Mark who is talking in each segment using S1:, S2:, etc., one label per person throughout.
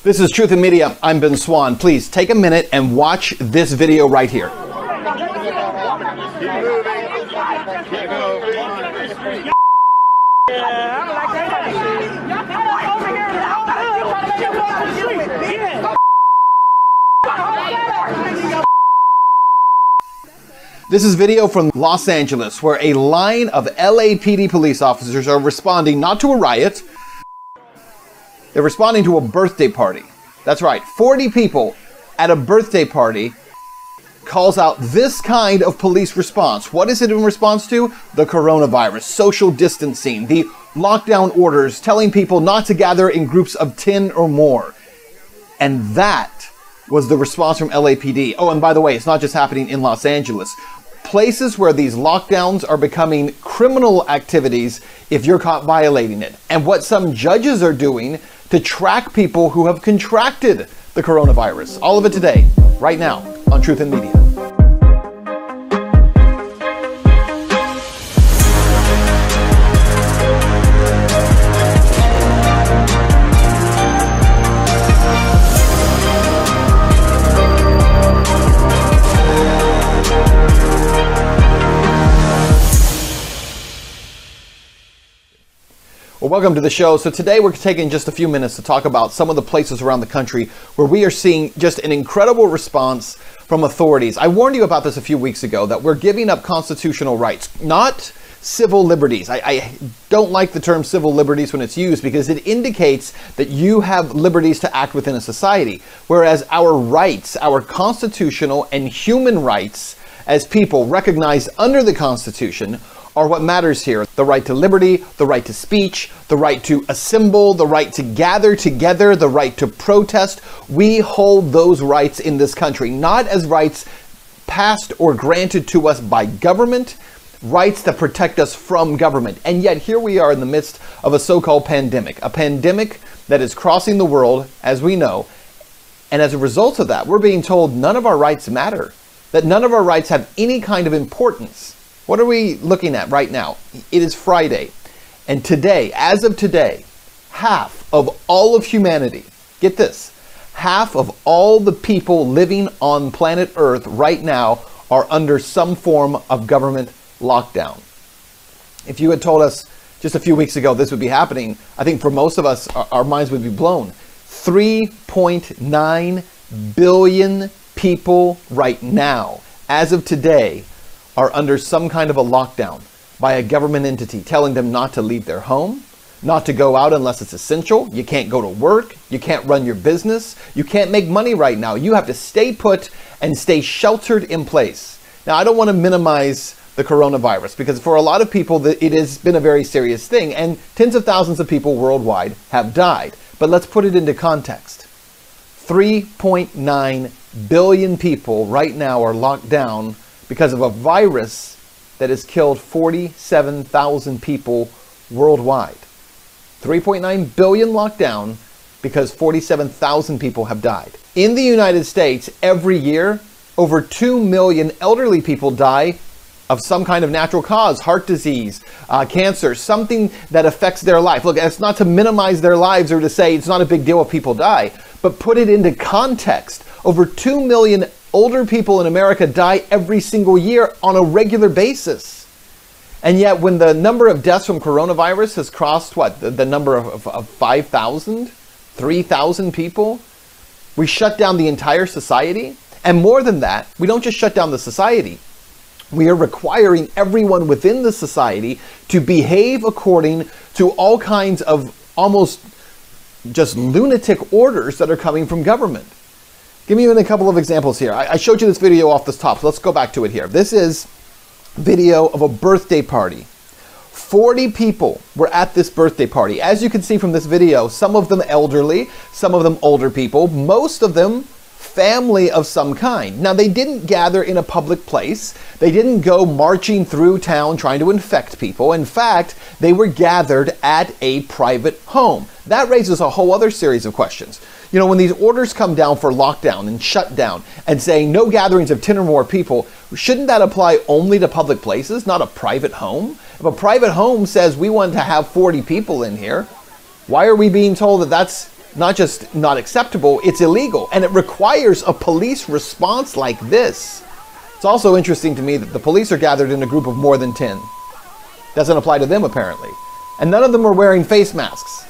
S1: This is Truth in Media. I'm Ben Swan. Please take a minute and watch this video right here. This is video from Los Angeles where a line of LAPD police officers are responding not to a riot, they're responding to a birthday party. That's right, 40 people at a birthday party calls out this kind of police response. What is it in response to? The coronavirus, social distancing, the lockdown orders, telling people not to gather in groups of 10 or more. And that was the response from LAPD. Oh, and by the way, it's not just happening in Los Angeles. Places where these lockdowns are becoming criminal activities if you're caught violating it. And what some judges are doing to track people who have contracted the coronavirus. All of it today, right now, on Truth in Media. Well, welcome to the show. So today we're taking just a few minutes to talk about some of the places around the country where we are seeing just an incredible response from authorities. I warned you about this a few weeks ago, that we're giving up constitutional rights, not civil liberties. I don't like the term civil liberties when it's used because it indicates that you have liberties to act within a society, whereas our rights, our constitutional and human rights as people recognized under the Constitution are what matters here. The right to liberty, the right to speech, the right to assemble, the right to gather together, the right to protest. We hold those rights in this country, not as rights passed or granted to us by government, rights that protect us from government. And yet here we are in the midst of a so-called pandemic, a pandemic that is crossing the world, as we know. And as a result of that, we're being told none of our rights matter, that none of our rights have any kind of importance. What are we looking at right now? It is Friday, and today, as of today, half of all of humanity, get this, half of all the people living on planet Earth right now are under some form of government lockdown. If you had told us just a few weeks ago this would be happening, I think for most of us, our minds would be blown. 3.9 billion people right now, as of today, are under some kind of a lockdown by a government entity telling them not to leave their home, not to go out unless it's essential. You can't go to work. You can't run your business. You can't make money right now. You have to stay put and stay sheltered in place. Now, I don't want to minimize the coronavirus because for a lot of people, it has been a very serious thing and tens of thousands of people worldwide have died. But let's put it into context. 3.9 billion people right now are locked down because of a virus that has killed 47,000 people worldwide. 3.9 billion locked down because 47,000 people have died. In the United States, every year, over 2 million elderly people die of some kind of natural cause, heart disease, cancer, something that affects their life. Look, it's not to minimize their lives or to say it's not a big deal if people die, but put it into context. Over 2 million older people in America die every single year on a regular basis. And yet when the number of deaths from coronavirus has crossed, what, the number of 5,000, 3,000 people, we shut down the entire society. And more than that, we don't just shut down the society. We are requiring everyone within the society to behave according to all kinds of almost just lunatic orders that are coming from government. Give me even a couple of examples here. I showed you this video off the top, so let's go back to it here. This is video of a birthday party. 40 people were at this birthday party. As you can see from this video, some of them elderly, some of them older people, most of them family of some kind. Now, they didn't gather in a public place. They didn't go marching through town trying to infect people. In fact, they were gathered at a private home. That raises a whole other series of questions. You know, when these orders come down for lockdown and shutdown and saying no gatherings of 10 or more people, shouldn't that apply only to public places, not a private home? If a private home says we want to have 40 people in here, why are we being told that that's not just not acceptable, it's illegal. And it requires a police response like this. It's also interesting to me that the police are gathered in a group of more than 10. Doesn't apply to them, apparently. And none of them are wearing face masks.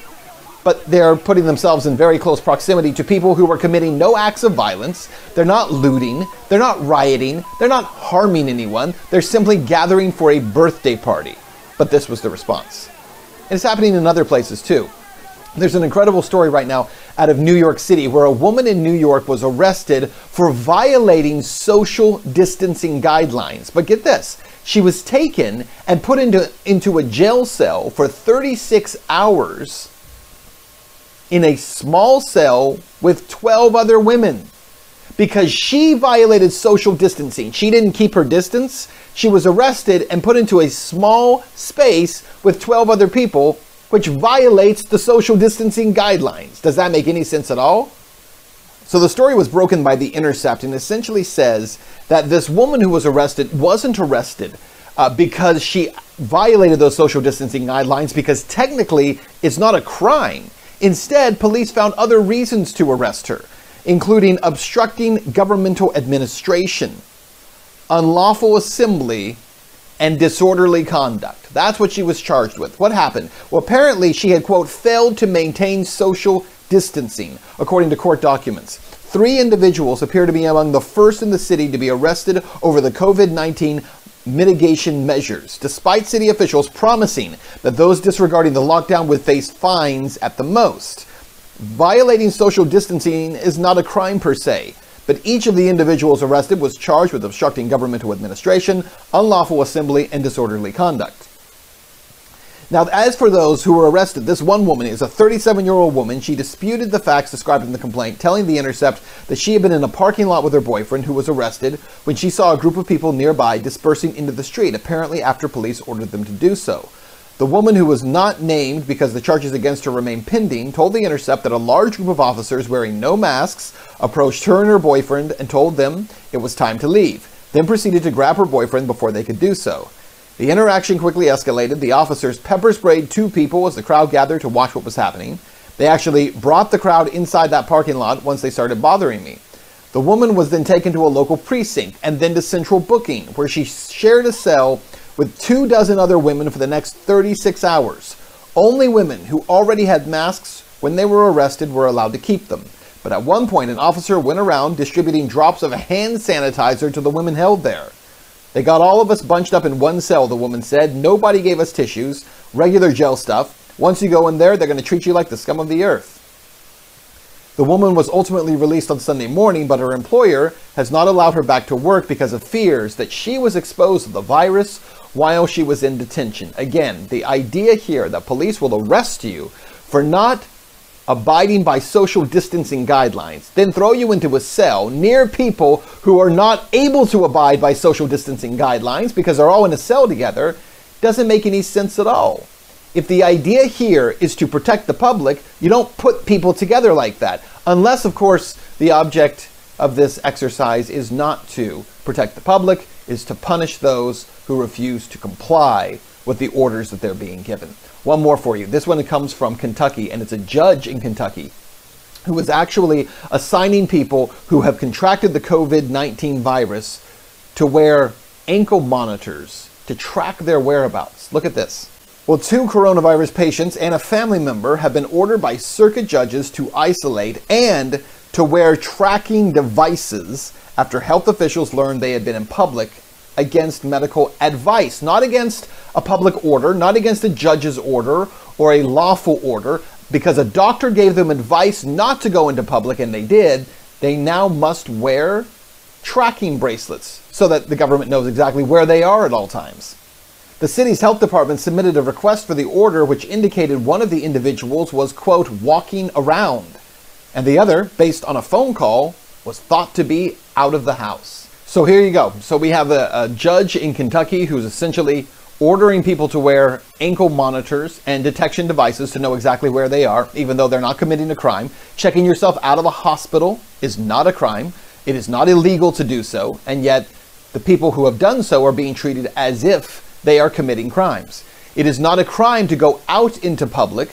S1: But they're putting themselves in very close proximity to people who are committing no acts of violence. They're not looting. They're not rioting. They're not harming anyone. They're simply gathering for a birthday party. But this was the response. And it's happening in other places too. There's an incredible story right now out of New York City where a woman in New York was arrested for violating social distancing guidelines. But get this, she was taken and put into a jail cell for 36 hours in a small cell with 12 other women because she violated social distancing. She didn't keep her distance. She was arrested and put into a small space with 12 other people, which violates the social distancing guidelines. Does that make any sense at all? So the story was broken by The Intercept and essentially says that this woman who was arrested wasn't arrested because she violated those social distancing guidelines, because technically it's not a crime. Instead, police found other reasons to arrest her, including obstructing governmental administration, unlawful assembly, and disorderly conduct. That's what she was charged with. What happened? Well, apparently she had, quote, failed to maintain social distancing, according to court documents. 3 individuals appear to be among the first in the city to be arrested over the COVID-19 mitigation measures, despite city officials promising that those disregarding the lockdown would face fines at the most. Violating social distancing is not a crime per se, but each of the individuals arrested was charged with obstructing governmental administration, unlawful assembly, and disorderly conduct. Now, as for those who were arrested, this one woman is a 37-year-old woman. She disputed the facts described in the complaint, telling The Intercept that she had been in a parking lot with her boyfriend, who was arrested, when she saw a group of people nearby dispersing into the street, apparently after police ordered them to do so. The woman, who was not named because the charges against her remain pending, told The Intercept that a large group of officers wearing no masks approached her and her boyfriend and told them it was time to leave, then proceeded to grab her boyfriend before they could do so. The interaction quickly escalated. The officers pepper sprayed 2 people as the crowd gathered to watch what was happening. They actually brought the crowd inside that parking lot once they started bothering me. The woman was then taken to a local precinct and then to central booking, where she shared a cell with 24 other women for the next 36 hours. Only women who already had masks when they were arrested were allowed to keep them. But at one point, an officer went around distributing drops of hand sanitizer to the women held there. They got all of us bunched up in one cell, the woman said. Nobody gave us tissues, regular gel stuff. Once you go in there, they're going to treat you like the scum of the earth. The woman was ultimately released on Sunday morning, but her employer has not allowed her back to work because of fears that she was exposed to the virus while she was in detention. Again, the idea here that police will arrest you for not abiding by social distancing guidelines, then throw you into a cell near people who are not able to abide by social distancing guidelines because they're all in a cell together, doesn't make any sense at all. If the idea here is to protect the public, you don't put people together like that. Unless, of course, the object of this exercise is not to protect the public, is to punish those who refuse to comply with the orders that they're being given. One more for you. This one comes from Kentucky, and it's a judge in Kentucky who is actually assigning people who have contracted the COVID-19 virus to wear ankle monitors to track their whereabouts. Look at this. Well, 2 coronavirus patients and a family member have been ordered by circuit judges to isolate and to wear tracking devices after health officials learned they had been in public against medical advice, not against a public order, not against a judge's order or a lawful order. Because a doctor gave them advice not to go into public and they did, they now must wear tracking bracelets so that the government knows exactly where they are at all times. The city's health department submitted a request for the order, which indicated one of the individuals was, quote, walking around, and the other, based on a phone call, was thought to be out of the house. So here you go. So we have a judge in Kentucky who's essentially ordering people to wear ankle monitors and detection devices to know exactly where they are, even though they're not committing a crime. Checking yourself out of a hospital is not a crime. It is not illegal to do so, and yet the people who have done so are being treated as if they are committing crimes. It is not a crime to go out into public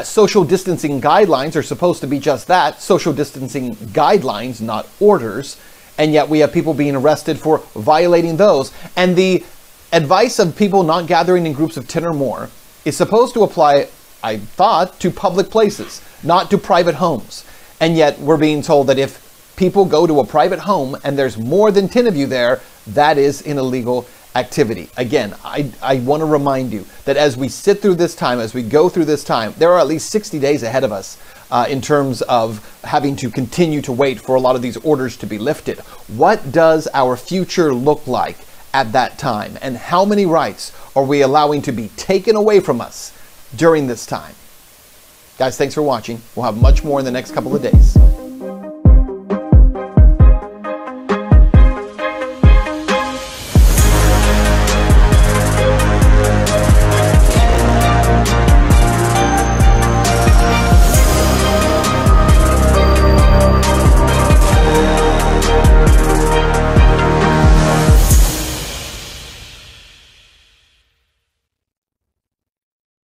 S1: Social distancing guidelines are supposed to be just that, social distancing guidelines, not orders. And yet we have people being arrested for violating those. And the advice of people not gathering in groups of 10 or more is supposed to apply, I thought, to public places, not to private homes. And yet we're being told that if people go to a private home and there's more than 10 of you there, that is an illegal activity. Again, I want to remind you that as we sit through this time, as we go through this time, there are at least 60 days ahead of us in terms of having to continue to wait for a lot of these orders to be lifted. What does our future look like at that time? And how many rights are we allowing to be taken away from us during this time? Guys, thanks for watching. We'll have much more in the next couple of days.